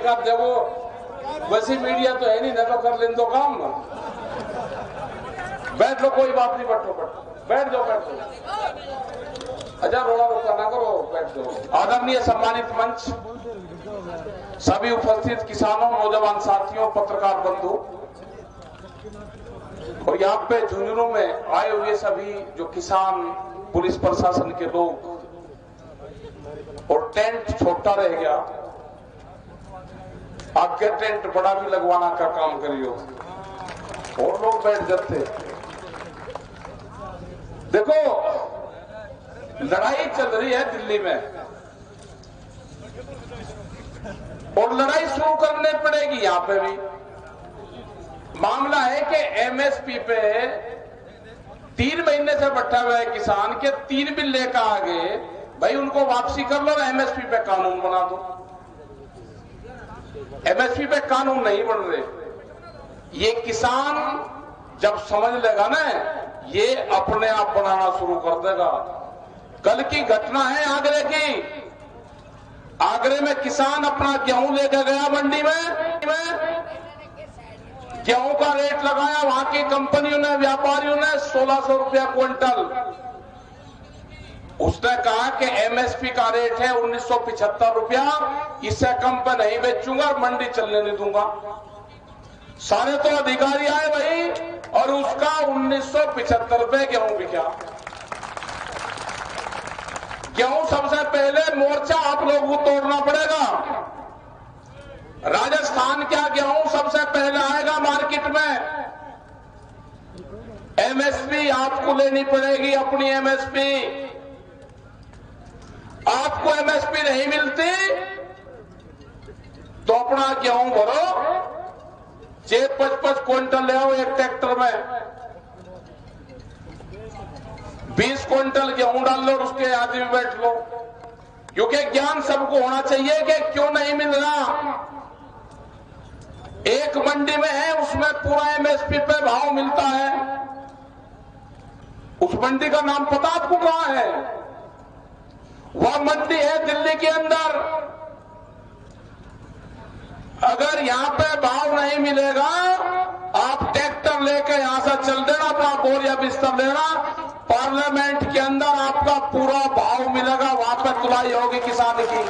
एक आध देखो, वैसी मीडिया तो है नहीं, न तो कर लें दो काम। बैठ लो, कोई बात नहीं, बैठो बैठ जाओ। अच्छा, रोड़ा रोका ना करो, बैठ जाओ। आदरणीय सम्मानित मंच, सभी उपस्थित किसानों, नौजवान साथियों, पत्रकार बंधु और यहाँ पे झुंझुनू में आए हुए सभी जो किसान, पुलिस प्रशासन के लोग, और टेंट छोटा रह गया, आगे टेंट बड़ा भी लगवाना का काम करियो और लोग बैठ जाते। देखो, लड़ाई चल रही है दिल्ली में और लड़ाई शुरू करने पड़ेगी यहां पे भी। मामला है कि एमएसपी पे 3 महीने से बैठा हुआ है किसान के, 3 बिल लेकर आ गए, भाई उनको वापसी कर लो, एमएसपी पे कानून बना दो। एमएसपी पे कानून नहीं बन रहे। ये किसान जब समझ लेगा ना, ये अपने आप बनाना शुरू कर देगा। कल की घटना है आगरे की। आगरे में किसान अपना गेहूं लेकर गया मंडी में, गेहूं का रेट लगाया, वहां की कंपनियों ने, व्यापारियों ने 1600 रुपया क्विंटल। उसने कहा कि एमएसपी का रेट है 1975 रुपया, इससे कम पर नहीं बेचूंगा और मंडी चलने नहीं दूंगा। सारे तो अधिकारी आए भाई, और उसका 1975 रुपए गेहूं बिका। गेहूं सबसे पहले मोर्चा आप लोगों को तोड़ना पड़ेगा। राजस्थान का गेहूं सबसे पहले आएगा मार्केट में। एमएसपी आपको लेनी पड़ेगी, अपनी एमएसपी। आपको एमएसपी नहीं मिलती तो अपना गेहूं भरो, 55 क्विंटल ले आओ एक ट्रैक्टर में, 20 क्विंटल गेहूं डाल लो और उसके आदमी बैठ लो। क्योंकि ज्ञान सबको होना चाहिए कि क्यों नहीं मिल रहा। एक मंडी में है, उसमें पूरा एमएसपी पे भाव मिलता है। उस मंडी का नाम पता आपको कहां है? वह मंडी है दिल्ली के अंदर। अगर यहां पे भाव नहीं मिलेगा, आप ट्रैक्टर लेकर यहां से चल देना, अपना बोरिया बिस्तर लेना, पार्लियामेंट के अंदर आपका पूरा भाव मिलेगा, वहां पर तुलाई होगी किसान की।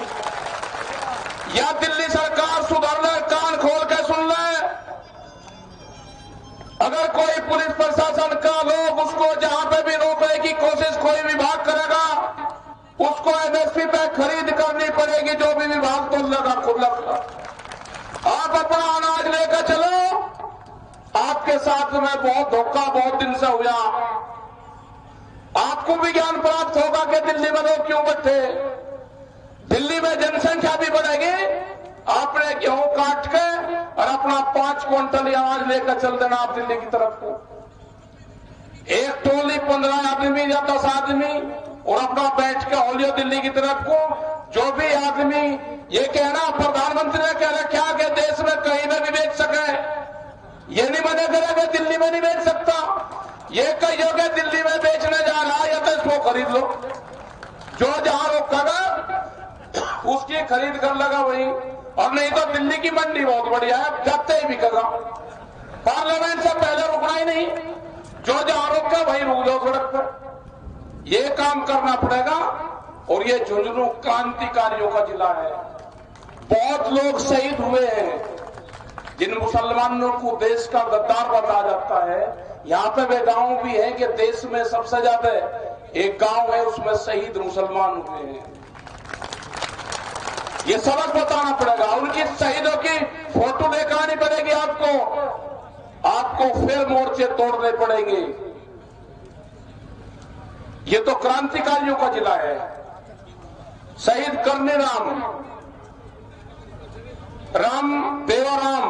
या दिल्ली सरकार सुधर ले, कान खोल के सुन ले। अगर कोई पुलिस प्रशासन का लोग उसको जहां पे भी रोकने की कोशिश कोई विभाग करेगा, उसको एमएसपी पे खरीद करनी पड़ेगी, जो भी विभाग तो लगा खुद लगा। आप अपना अनाज लेकर चलो। आपके साथ में बहुत धोखा बहुत दिन से हुआ। आपको भी ज्ञान प्राप्त होगा कि दिल्ली में लोग क्यों बैठे। दिल्ली में जनसंख्या भी बढ़ेगी। आपने गेहूं काट के और अपना 5 क्विंटल अनाज लेकर चल देना आप दिल्ली की तरफ को। एक टोली 15 आदमी या 10 आदमी और अपना बैठ के होलियो दिल्ली की तरफ को। जो भी आदमी ये कहना प्रधानमंत्री ने कह रखा कि देश में कहीं में भी बेच सके, ये नहीं मना करेगा दिल्ली में नहीं बेच सकता। ये कहियो कि दिल्ली में बेचने जा रहा है या तो इसको खरीद लो। जो जहां रोकेगा उसकी खरीद कर लगा वही। और नहीं तो दिल्ली की मंडी बहुत बढ़िया है, जाते ही बिकेगा। पार्लियामेंट से पहले रुकना ही नहीं, जो जहां रोका वही रुक जाओ सड़क पर। ये काम करना पड़ेगा। और ये झुंझुनू क्रांतिकारियों का जिला है। बहुत लोग शहीद हुए हैं, जिन मुसलमानों को देश का गद्दार बताया जाता है। यहाँ पे वे गांव भी है कि देश में सबसे ज्यादा एक गांव है, उसमें शहीद मुसलमान हुए हैं। ये सबक बताना पड़ेगा। उनकी शहीदों की फोटो लेकर आनी पड़ेगी आपको फिर मोर्चे तोड़ने पड़ेंगे। ये तो क्रांतिकारियों का जिला है। शहीद करने राम देवाराम,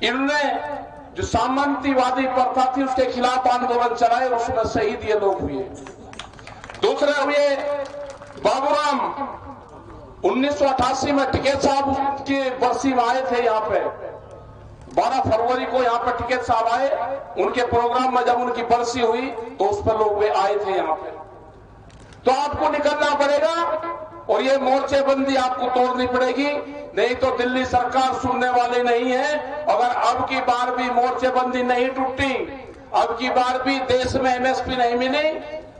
इन्होंने जो सामंतीवादी प्रथा थी उसके खिलाफ आंदोलन चलाए, उसमें शहीद ये लोग हुए। दूसरे हुए बाबूराम, 1988 में टिकैत साहब की बरसी में आए थे। यहाँ पे 12 फरवरी को यहाँ पर टिकैत साहब आए। उनके प्रोग्राम में जब उनकी बरसी हुई तो उस पर लोग वे आए थे यहाँ पे। तो आपको निकलना पड़ेगा और ये मोर्चेबंदी आपको तोड़नी पड़ेगी, नहीं तो दिल्ली सरकार सुनने वाली नहीं है। अगर अब की बार भी मोर्चेबंदी नहीं टूटी, अब की बार भी देश में एमएसपी नहीं मिली,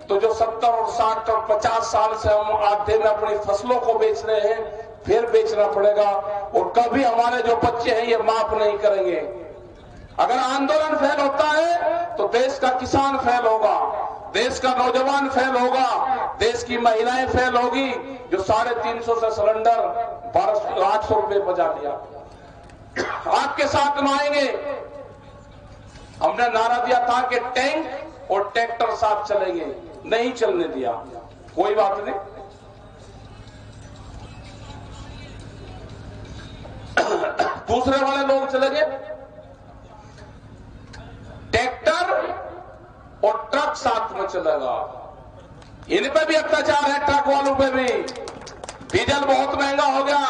तो जो 70 और 60 और 50 साल से हम आधे में अपनी फसलों को बेच रहे हैं, फिर बेचना पड़ेगा। और कभी हमारे जो बच्चे हैं ये माफ नहीं करेंगे। अगर आंदोलन फेल होता है तो देश का किसान फेल होगा, देश का नौजवान फेल होगा, देश की महिलाएं फेल होगी, जो 350 से सिलेंडर 800 रुपए बचा लिया। आपके साथ में आएंगे। हमने नारा दिया था कि टैंक और ट्रैक्टर साथ चलेंगे, नहीं चलने दिया। कोई बात नहीं, दूसरे वाले लोग चले गए। ट्रैक्टर और ट्रक साथ में चलेगा। इन पे भी अत्याचार है, ट्रक वालों पे भी। डीजल बहुत महंगा हो गया,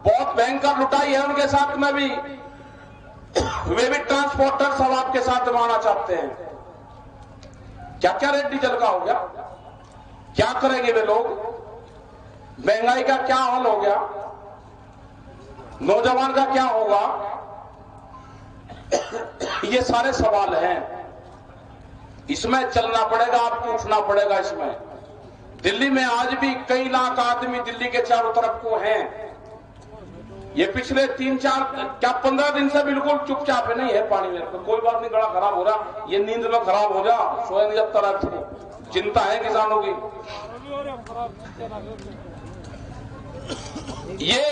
बहुत भयंकर लुटाई है उनके साथ में भी। वे भी ट्रांसपोर्टर सब आपके साथ में आना चाहते हैं। क्या क्या रेट डीजल का हो गया, क्या करेंगे वे लोग? महंगाई का क्या हाल हो गया, नौजवान का क्या होगा? ये सारे सवाल हैं। इसमें चलना पड़ेगा, आपको उठना पड़ेगा। इसमें दिल्ली में आज भी कई लाख आदमी दिल्ली के चारों तरफ को हैं। ये पिछले 3-4 क्या 15 दिन से बिल्कुल चुपचाप है, नहीं है पानी में। तो कोई बात नहीं, गला खराब हो रहा, ये नींद में खराब हो जा, सोएंगे जब तरह चिंता है किसानों की। ये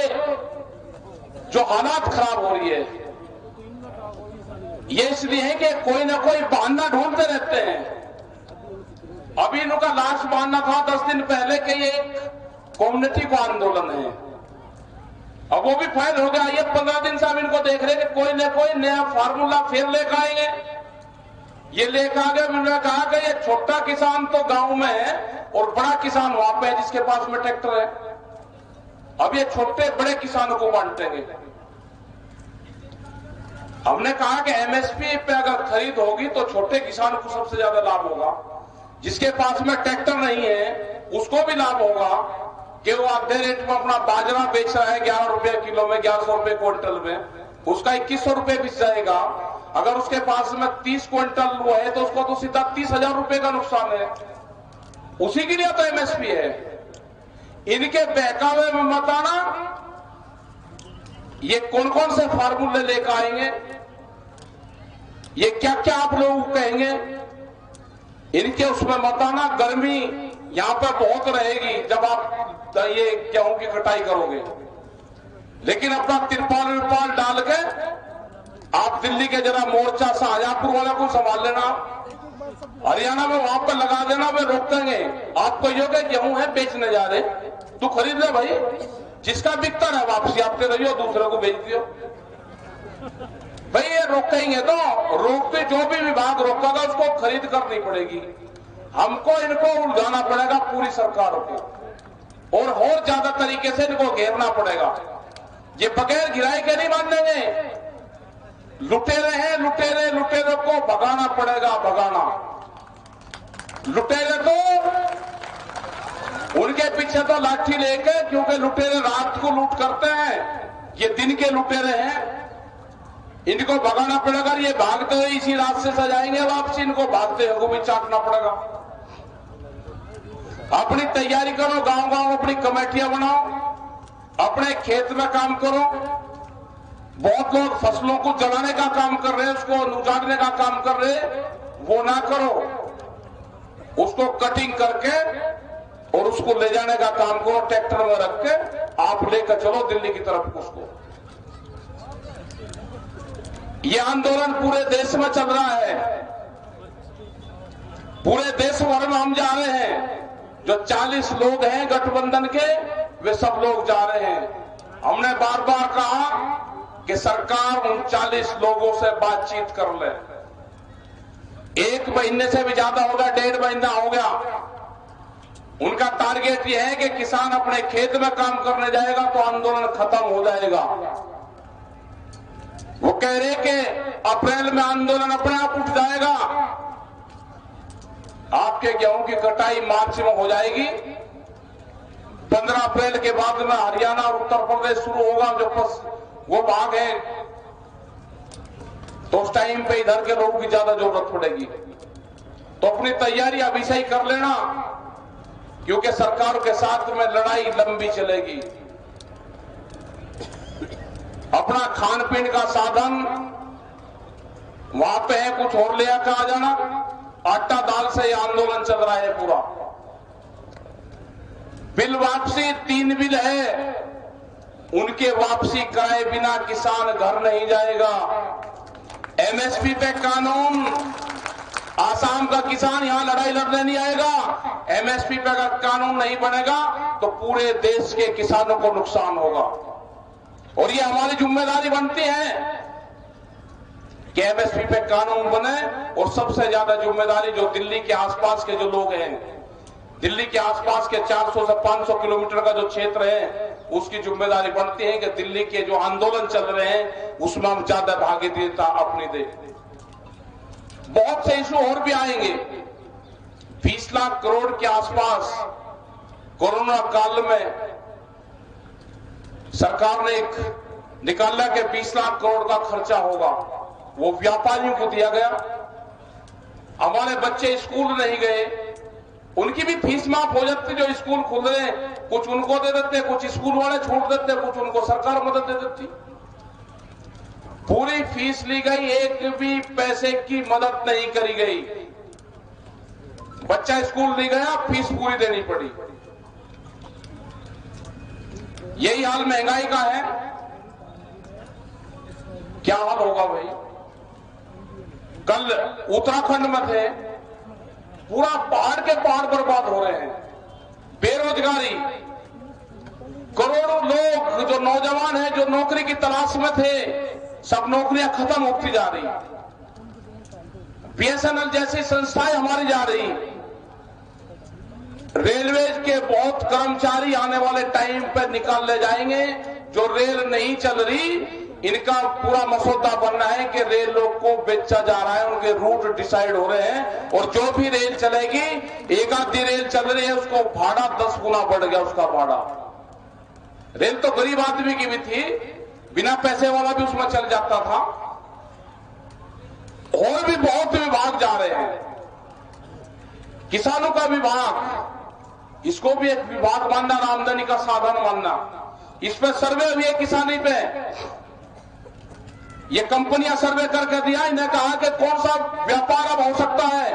जो हालात खराब हो रही है, ये इसलिए है कि कोई ना कोई बहाना ढूंढते रहते हैं। अभी इनका लास्ट बहाना था 10 दिन पहले के ये कम्युनिटी को आंदोलन है, अब वो भी फाइल हो गया। ये 15 दिन से हम इनको देख रहे हैं कि कोई ना कोई नया फार्मूला फिर लेकर आएंगे। ये लेकर आ गए। मैंने कहा कि ये छोटा किसान तो गांव में है और बड़ा किसान वहां पे है जिसके पास में ट्रैक्टर है। अब ये छोटे बड़े किसानों को बांटेंगे। हमने कहा कि एमएसपी पे अगर खरीद होगी तो छोटे किसान को सबसे ज्यादा लाभ होगा। जिसके पास में ट्रैक्टर नहीं है उसको भी लाभ होगा कि वो आधे रेट में अपना बाजरा बेच रहा है 11 रुपए किलो में, 1100 रुपए क्विंटल में, उसका 2100 रुपए बिक जाएगा। अगर उसके पास में 30 क्विंटल वो है तो उसको तो सीधा 30,000 रुपए का नुकसान है। उसी के लिए तो एमएसपी है। इनके बहकावे में मत आना। ये कौन कौन से फार्मूले लेकर आएंगे, ये क्या क्या आप लोग कहेंगे, इनके उसमें मत आना। गर्मी यहां पर बहुत रहेगी जब आप ये गेहूं की कटाई करोगे, लेकिन अपना तिरपाल डाल के आप दिल्ली के जरा मोर्चा शाहजहांपुर वाला को संभाल लेना, हरियाणा में वहां पर लगा देना, वे रोक देंगे। आपको यो के गेहूं है बेचने जा रहे, तू खरीद ले भाई, जिसका बिकता है वापसी आपके रहियो, दूसरे को बेच दियो भाई। ये रोकेंगे तो रोकते, जो भी विभाग रोकेगा उसको खरीद करनी पड़ेगी। हमको इनको उलझाना पड़ेगा पूरी सरकारों को, और ज्यादा तरीके से इनको घेरना पड़ेगा। ये बगैर घिराई के नहीं मानेंगे। लुटेरे हैं, लुटेरे को भगाना पड़ेगा, भगाना। लुटेरे तो उनके पीछे तो लाठी लेके, क्योंकि लुटेरे रात को लूट करते हैं, ये दिन के लुटेरे हैं, इनको भगाना पड़ेगा। ये भागते हुए इसी रात से सजाएंगे वापसी, इनको भागते हुए भी चाटना पड़ेगा। अपनी तैयारी करो, गांव गांव अपनी कमेटियां बनाओ, अपने खेत में काम करो। बहुत लोग फसलों को जलाने का काम कर रहे हैं, उसको उजाड़ने का काम कर रहे हैं, वो ना करो। उसको कटिंग करके और उसको ले जाने का काम करो, ट्रैक्टर में रख के आप लेकर चलो दिल्ली की तरफ उसको। ये आंदोलन पूरे देश में चल रहा है, पूरे देश भर में हम जा रहे हैं। जो 40 लोग हैं गठबंधन के, वे सब लोग जा रहे हैं। हमने बार बार कहा कि सरकार उन 40 लोगों से बातचीत कर ले। 1 महीने से भी ज्यादा हो गया, 1.5 महीना हो गया। उनका टारगेट यह है कि किसान अपने खेत में काम करने जाएगा तो आंदोलन खत्म हो जाएगा। वो कह रहे कि अप्रैल में आंदोलन अपने आप उठ जाएगा, आपके गेहूं की कटाई मार्च में हो जाएगी। 15 अप्रैल के बाद में हरियाणा और उत्तर प्रदेश शुरू होगा, जो वो भाग है, तो उस टाइम पे इधर के लोगों की ज्यादा जरूरत पड़ेगी। तो अपनी तैयारी अभी से ही कर लेना, क्योंकि सरकार के साथ में लड़ाई लंबी चलेगी। अपना खान पीन का साधन वहां पे है, कुछ और ले आकर आ जाना। आटा दाल से यह आंदोलन चल रहा है पूरा। बिल वापसी 3 बिल है, उनके वापसी कराए बिना किसान घर नहीं जाएगा। एमएसपी पे कानून, आसाम का किसान यहां लड़ाई लड़ने नहीं आएगा। एमएसपी पे अगर कानून नहीं बनेगा तो पूरे देश के किसानों को नुकसान होगा, और ये हमारी जिम्मेदारी बनती है कि एमएसपी पे कानून बने। और सबसे ज्यादा जिम्मेदारी जो दिल्ली के आसपास के जो लोग हैं, दिल्ली के आसपास के 400 से 500 किलोमीटर का जो क्षेत्र है, उसकी जिम्मेदारी बनती है कि दिल्ली के जो आंदोलन चल रहे हैं उसमें हम ज्यादा भागीदारी अपनी दें। बहुत से इशू और भी आएंगे। 20 लाख करोड़ के आसपास कोरोना काल में सरकार ने एक निकाला कि 20 लाख करोड़ का खर्चा होगा, वो व्यापारियों को दिया गया। हमारे बच्चे स्कूल नहीं गए, उनकी भी फीस माफ हो जाती। जो स्कूल खुल रहे हैं, कुछ उनको दे देते, कुछ स्कूल वाले छूट देते, कुछ उनको सरकार मदद दे देती। पूरी फीस ली गई, एक भी पैसे की मदद नहीं करी गई। बच्चा स्कूल नहीं गया, फीस पूरी देनी पड़ी। यही हाल महंगाई का है। क्या हाल होगा भाई? कल उत्तराखंड में थे, पूरा पहाड़ के पहाड़ बर्बाद हो रहे हैं। बेरोजगारी, करोड़ों लोग जो नौजवान हैं, जो नौकरी की तलाश में थे, सब नौकरियां खत्म होती जा रही। बीएसएनएल जैसी संस्थाएं हमारी जा रही। रेलवे के बहुत कर्मचारी आने वाले टाइम पर निकाल ले जाएंगे। जो रेल नहीं चल रही, इनका पूरा मसौदा बनना है कि रेल लोग को बेचा जा रहा है, उनके रूट डिसाइड हो रहे हैं। और जो भी रेल चलेगी, एक आधी रेल चल रही है, उसको भाड़ा 10 गुना बढ़ गया उसका भाड़ा। रेल तो गरीब आदमी की भी थी, बिना पैसे वाला भी उसमें चल जाता था। और भी बहुत विभाग जा रहे हैं। किसानों का विभाग, इसको भी एक विभाग मानना, आमदनी का साधन मानना। इस पे सर्वे भी है किसानी पे। ये कंपनियां सर्वे करके दिया, इन्हें कहा कि कौन सा व्यापार अब हो सकता है।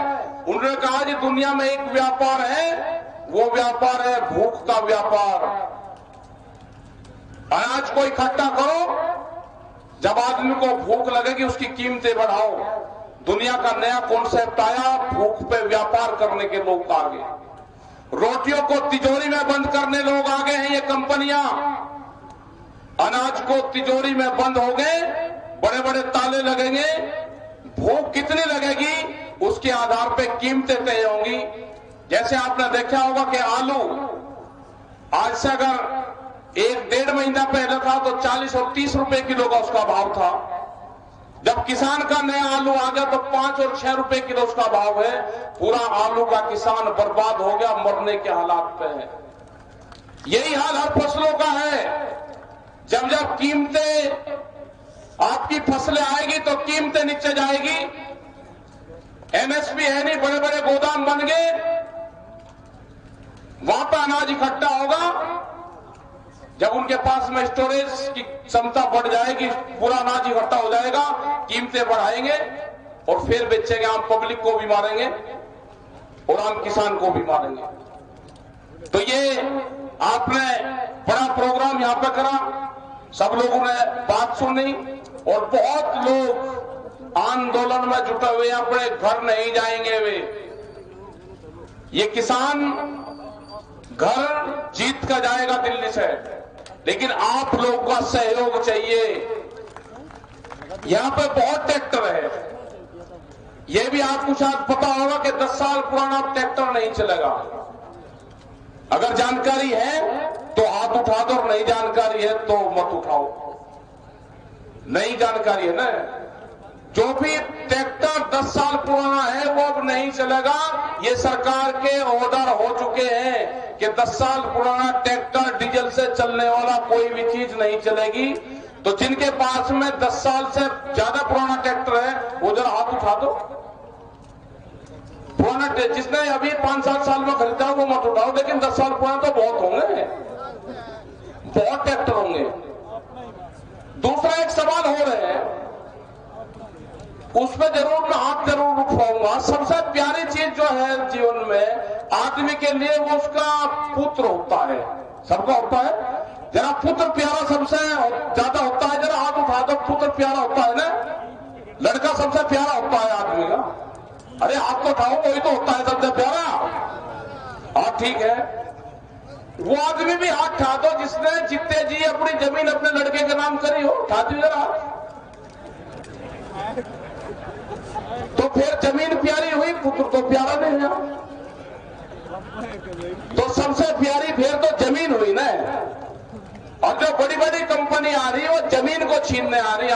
उन्होंने कहा कि दुनिया में एक व्यापार है, वो व्यापार है भूख का व्यापार। अनाज को इकट्ठा करो, जब आदमी को भूख लगेगी उसकी कीमतें बढ़ाओ। दुनिया का नया कॉन्सेप्ट आया, भूख पे व्यापार करने के लोग आगे। रोटियों को तिजोरी में बंद करने लोग आगे हैं। ये कंपनियां अनाज को तिजोरी में बंद हो गए, बड़े बड़े ताले लगेंगे। भूख कितनी लगेगी उसके आधार पे कीमतें तय होंगी। जैसे आपने देखा होगा कि आलू आज से अगर 1-1.5 महीना पहले था तो 40 और 30 रुपए किलो का उसका भाव था। जब किसान का नया आलू आ गया तो 5 और 6 रुपए किलो उसका भाव है। पूरा आलू का किसान बर्बाद हो गया, मरने के हालात पे है। यही हाल हर फसलों का है। जब जब कीमतें, आपकी फसलें आएगी तो कीमतें नीचे जाएगी। एमएसपी है नहीं, बड़े बड़े गोदाम बन गए, वहां पर अनाज इकट्ठा होगा। जब उनके पास में स्टोरेज की क्षमता बढ़ जाएगी, पूरा अनाज इकट्ठा हो जाएगा, कीमतें बढ़ाएंगे और फिर बेचेंगे। आम पब्लिक को भी मारेंगे और आम किसान को भी मारेंगे। तो ये आपने बड़ा प्रोग्राम यहां पे करा, सब लोगों ने बात सुनी और बहुत लोग आंदोलन में जुटे हुए, अपने घर नहीं जाएंगे वे। ये किसान घर जीत कर जाएगा दिल्ली से, लेकिन आप लोग का सहयोग चाहिए। यहां पे बहुत ट्रैक्टर है, यह भी आपको शायद पता होगा कि 10 साल पुराना ट्रैक्टर नहीं चलेगा। अगर जानकारी है तो हाथ उठा दो, और नहीं जानकारी है तो मत उठाओ। नई जानकारी है ना, जो भी ट्रैक्टर 10 साल पुराना है वो अब नहीं चलेगा। ये सरकार के ऑर्डर हो चुके हैं कि 10 साल पुराना ट्रैक्टर डीजल से चलने वाला कोई भी चीज नहीं चलेगी। तो जिनके पास में 10 साल से ज्यादा पुराना ट्रैक्टर है वो जरा हाथ उठा दो। पुराना जिसने अभी 5-7 साल में खरीदा वो मत उठाओ, लेकिन 10 साल पुराना तो बहुत होंगे, बहुत ट्रैक्टर होंगे। दूसरा एक सवाल हो रहे हैं, उसमें जरूर मैं हाथ जरूर उठाऊंगा। सबसे प्यारी चीज जो है जीवन में आदमी के लिए वो उसका पुत्र होता है। सबका होता है, जरा पुत्र प्यारा सबसे ज्यादा होता है। जरा हाथ उठा दो, पुत्र प्यारा होता है ना, लड़का सबसे प्यारा होता है आदमी का। अरे हाथ तो उठाओ, वही तो होता है सबसे प्यारा। हाँ ठीक है, वो आदमी भी हाथ उठा दो जिसने जितने जी अपनी जमीन अपने लड़के के नाम करी हो, उठा दी जरा। तो फिर जमीन प्यारी हुई, पुत्र तो प्यारा नहीं है। तो सबसे प्यारी फिर तो जमीन हुई ना। और जो बड़ी बड़ी कंपनी आ रही है वो जमीन को छीनने आ रही है,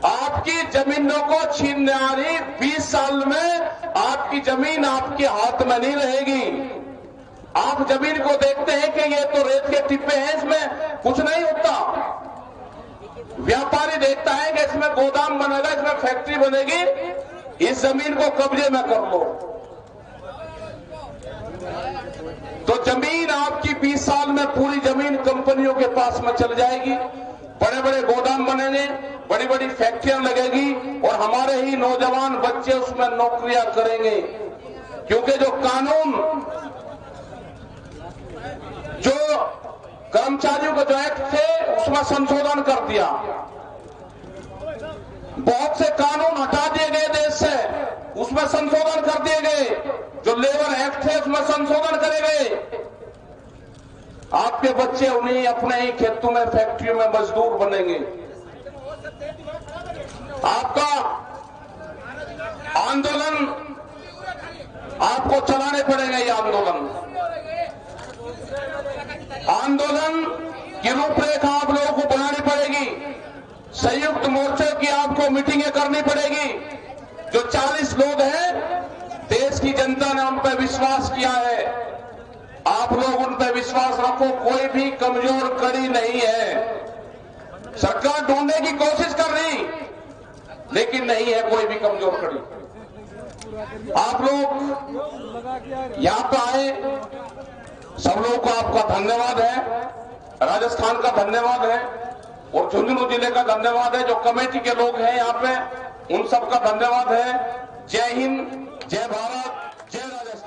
आपकी जमीनों को छीनने आ रही। 20 साल में आपकी जमीन आपके हाथ में नहीं रहेगी। आप जमीन को देखते हैं कि ये तो रेत के टिप्पे हैं, इसमें कुछ नहीं होता। व्यापारी देखता है कि इसमें गोदाम बनेगा, इसमें फैक्ट्री बनेगी, इस जमीन को कब्जे में कर लो। तो जमीन आपकी 20 साल में पूरी जमीन कंपनियों के पास में चल जाएगी, बड़े बड़े गोदाम बनेंगे, बड़ी बड़ी फैक्ट्रियां लगेगी और हमारे ही नौजवान बच्चे उसमें नौकरियां करेंगे। क्योंकि जो कानून, जो कर्मचारियों का जो एक्ट थे उसमें संशोधन कर दिया, बहुत से कानून हटा दिए गए देश से, उसमें संशोधन कर दिए गए। जो लेबर एक्ट थे उसमें संशोधन करे गए। आपके बच्चे उन्हीं अपने ही खेतों में फैक्ट्रियों में मजदूर बनेंगे। आपका आंदोलन आपको चलाने पड़ेगा। ये आंदोलन की रूपरेखा आप लोगों को बनानी पड़ेगी। संयुक्त मोर्चे की आपको मीटिंगें करनी पड़ेगी। जो 40 लोग हैं, देश की जनता ने उन पर विश्वास किया है, आप लोग उन पर विश्वास रखो। कोई भी कमजोर कड़ी नहीं है। सरकार ढूंढने की कोशिश कर रही, लेकिन नहीं है कोई भी कमजोर कड़ी। आप लोग यहां पर आए, सब लोगों को आपका धन्यवाद है। राजस्थान का धन्यवाद है और झुंझुनू जिले का धन्यवाद है। जो कमेटी के लोग हैं यहाँ पे, उन सबका धन्यवाद है। जय हिंद, जय भारत, जय राजस्थान।